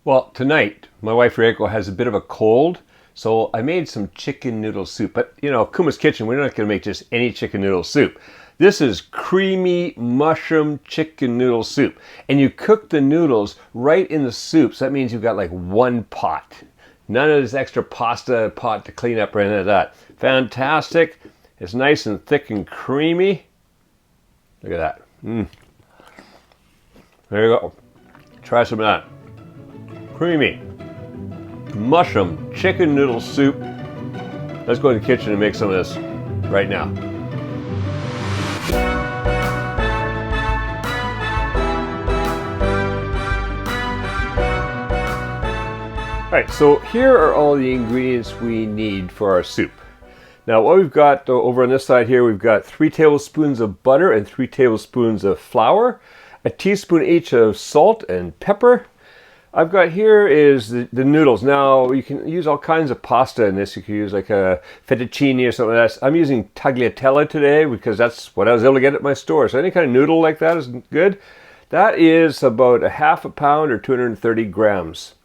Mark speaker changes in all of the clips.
Speaker 1: Well, tonight, my wife Reiko has a bit of a cold, so I made some chicken noodle soup. But, you know, Kuma's Kitchen, we're not going to make just any chicken noodle soup. This is creamy mushroom chicken noodle soup. And you cook the noodles right in the soup, so that means you've got like one pot. None of this extra pasta pot to clean up or anything like that. Fantastic. It's nice and thick and creamy. Look at that. There you go. Try some of that. Creamy mushroom chicken noodle soup. Let's go in the kitchen and make some of this right now. All right, so here are all the ingredients we need for our soup. Now what we've got over on this side here, we've got 3 tablespoons of butter and 3 tablespoons of flour, a teaspoon each of salt and pepper. I've got here is the noodles. Now you can use all kinds of pasta in this. You can use like a fettuccine or something like that. I'm using tagliatelle today because that's what I was able to get at my store. So any kind of noodle like that is good. That is about a half a pound or 230 grams.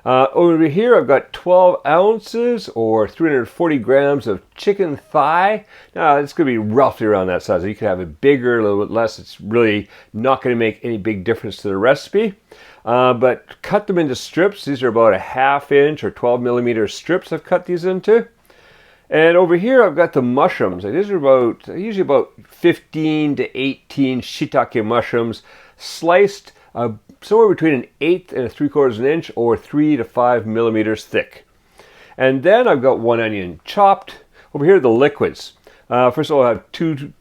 Speaker 1: Over here I've got 12 ounces or 340 grams of chicken thigh. Now it's going to be roughly around that size. You can have it bigger, a little bit less. It's really not going to make any big difference to the recipe. But cut them into strips. These are about a ½ inch or 12 millimeter strips I've cut these into. And over here I've got the mushrooms. These are usually about 15 to 18 shiitake mushrooms, sliced somewhere between 1/8 and 3/4 inch or 3 to 5 millimeters thick. And then I've got 1 onion chopped. Over here are the liquids. First of all, I have two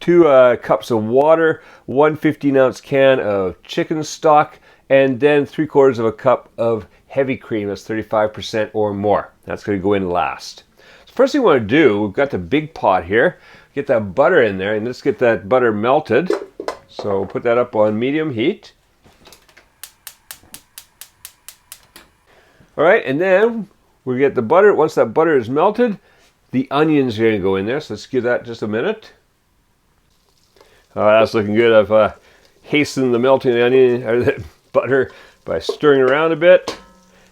Speaker 1: cups of water, 1 15-ounce can of chicken stock, and then 3/4 cup of heavy cream. That's 35% or more. That's going to go in last. So first thing we want to do, we've got the big pot here. Get that butter in there, and let's get that butter melted. So we'll put that up on medium heat. All right, and then we get the butter. Once that butter is melted, the onions are going to go in there. So let's give that just a minute. That's looking good. I've hastened the melting of the onion or the butter by stirring around a bit.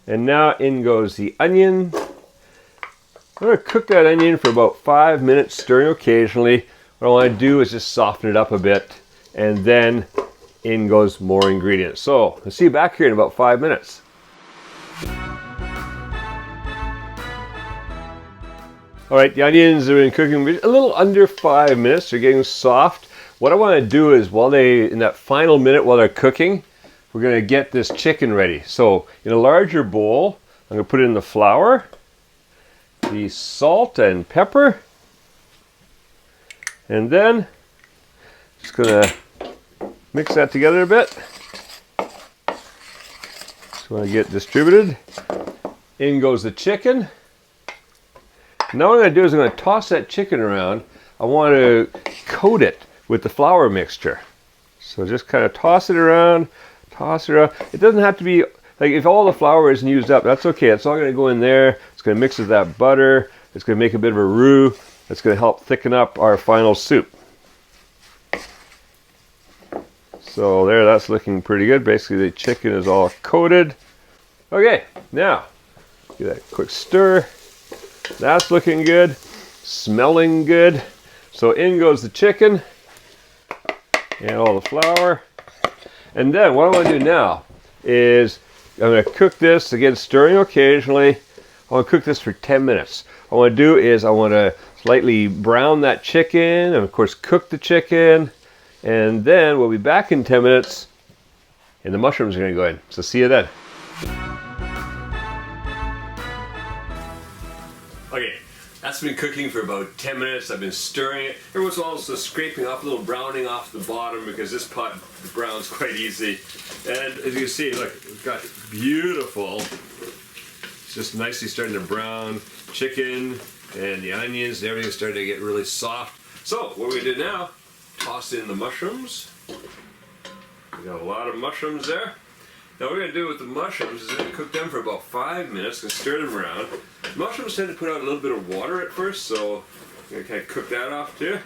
Speaker 1: And now in goes the onion. I'm going to cook that onion for about 5 minutes, stirring occasionally. What I want to do is just soften it up a bit, and then in goes more ingredients. So let's see you back here in about 5 minutes. All right, the onions have been cooking a little under 5 minutes. They're getting soft. What I want to do is in that final minute while they're cooking, we're going to get this chicken ready. So in a larger bowl, I'm going to put in the flour, the salt and pepper, and then just going to mix that together a bit. Just want to get distributed. In goes the chicken. Now what I'm going to do is I'm going to toss that chicken around. I want to coat it with the flour mixture. So just kind of toss it around, toss it around. It doesn't have to be, like if all the flour isn't used up, that's okay. It's all going to go in there. It's going to mix with that butter. It's going to make a bit of a roux. It's going to help thicken up our final soup. So there, that's looking pretty good. Basically the chicken is all coated. Okay, now give that a quick stir. That's looking good, smelling good. So in goes the chicken and all the flour. And then what I want to do now is I'm going to cook this, again stirring occasionally. I want to cook this for 10 minutes. What I want to do is I want to slightly brown that chicken and of course cook the chicken. And then we'll be back in 10 minutes and the mushrooms are going to go in. So see you then. Okay, that's been cooking for about 10 minutes. I've been stirring it. Every once in a while, also scraping off a little browning off the bottom because this pot browns quite easy. And as you can see, look, we've got beautiful, it's just nicely starting to brown chicken and the onions and everything's starting to get really soft. So what we do now, toss in the mushrooms. We got a lot of mushrooms there. Now what we're going to do with the mushrooms is cook them for about 5 minutes and stir them around. Mushrooms tend to put out a little bit of water at first, so I'm going to kind of cook that off too.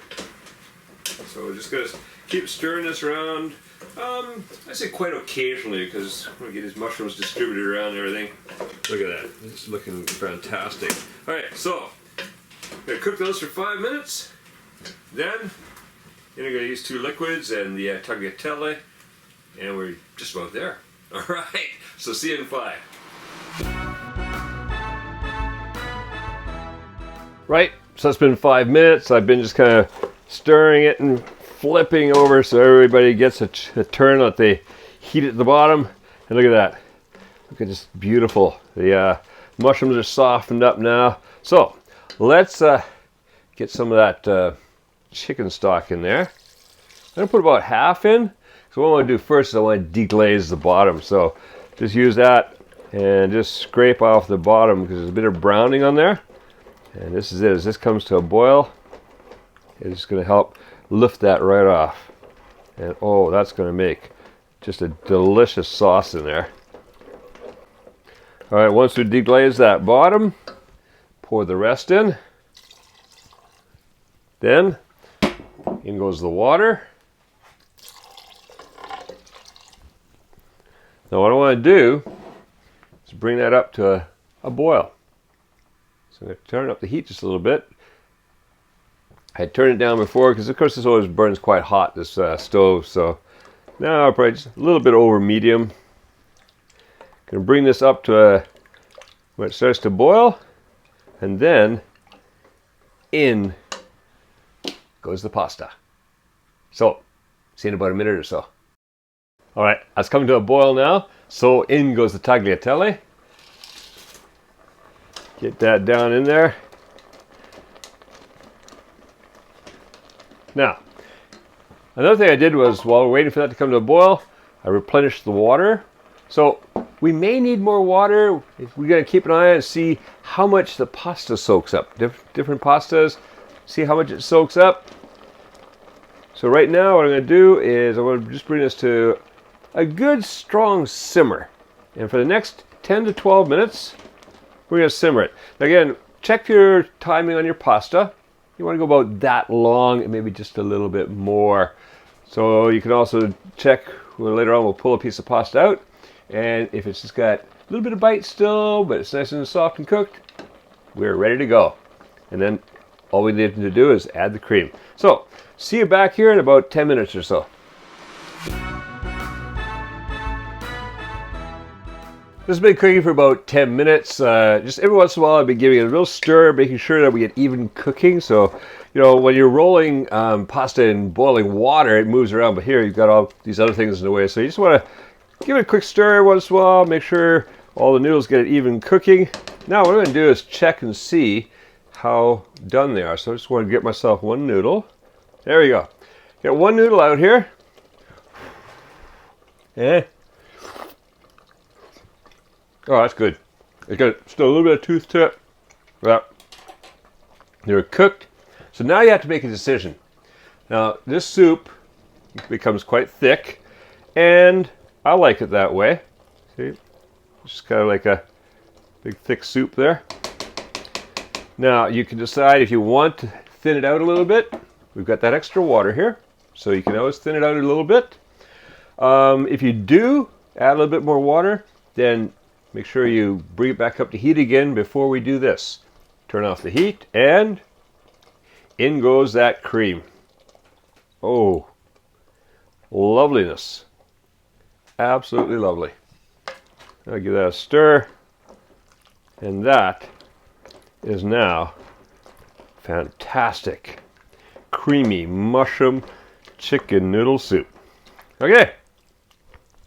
Speaker 1: So we're just going to keep stirring this around I say quite occasionally because we get these mushrooms distributed around and everything. Look at that. It's looking fantastic. Alright, so I'm going to cook those for 5 minutes. Then I'm going to use 2 liquids and the tagliatelle. And we're just about there. Alright, so see you in 5. Right, so it's been 5 minutes. I've been just kind of stirring it and flipping over so everybody gets a turn that they heat at the bottom. And look at that. Look at this beautiful. The mushrooms are softened up now. So let's get some of that chicken stock in there. I'm going to put about half in. So what I want to do first is I want to deglaze the bottom. So just use that and just scrape off the bottom because there's a bit of browning on there. And this is it. As this comes to a boil, it's going to help lift that right off. And oh, that's going to make just a delicious sauce in there. All right, once we deglaze that bottom, pour the rest in. Then in goes the water. Now what I want to do is bring that up to a boil. So I'm going to turn up the heat just a little bit. I had turned it down before because of course this always burns quite hot, this stove. So now I'll probably just a little bit over medium. Going to bring this up to when it starts to boil, and then in goes the pasta. So see you in about a minute or so. All right, it's coming to a boil now. So in goes the tagliatelle. Get that down in there. Now, another thing I did was while we're waiting for that to come to a boil, I replenished the water. So we may need more water. We got to keep an eye on it and see how much the pasta soaks up. Different pastas, see how much it soaks up. So right now what I'm going to do is I'm going to just bring this to a good strong simmer. And for the next 10 to 12 minutes, we're going to simmer it. Now again, check your timing on your pasta. You want to go about that long and maybe just a little bit more. So you can also check when later on we'll pull a piece of pasta out, and if it's just got a little bit of bite still, but it's nice and soft and cooked, we're ready to go. And then all we need to do is add the cream. So see you back here in about 10 minutes or so. This has been cooking for about 10 minutes. Just every once in a while I've been giving it a real stir, making sure that we get even cooking. So, you know, when you're rolling pasta in boiling water, it moves around. But here you've got all these other things in the way. So you just want to give it a quick stir every once in a while, make sure all the noodles get it even cooking. Now what I'm going to do is check and see how done they are. So I just want to get myself one noodle. There we go. Got one noodle out here. Oh, that's good. It's got still a little bit of tooth to it. Well, they're cooked. So now you have to make a decision. Now, this soup becomes quite thick, and I like it that way. See? Just kind of like a big thick soup there. Now, you can decide if you want to thin it out a little bit. We've got that extra water here, so you can always thin it out a little bit. If you do add a little bit more water, then make sure you bring it back up to heat again before we do this. Turn off the heat, and in goes that cream. Oh, loveliness. Absolutely lovely. I'll give that a stir, and that is now fantastic, creamy mushroom chicken noodle soup. Okay,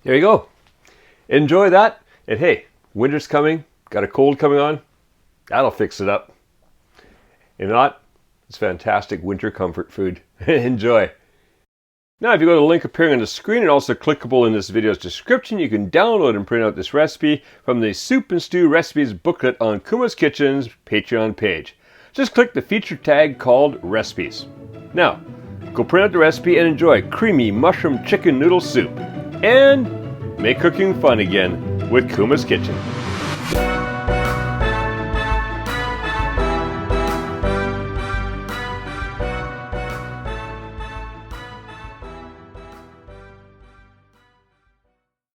Speaker 1: there you go. Enjoy that, and hey, winter's coming, got a cold coming on, that'll fix it up. If not, it's fantastic winter comfort food. Enjoy. Now, if you go to the link appearing on the screen and also clickable in this video's description, you can download and print out this recipe from the Soup and Stew Recipes booklet on Kuma's Kitchen's Patreon page. Just click the feature tag called Recipes. Now, go print out the recipe and enjoy creamy mushroom chicken noodle soup. And make cooking fun again with Kuma's Kitchen.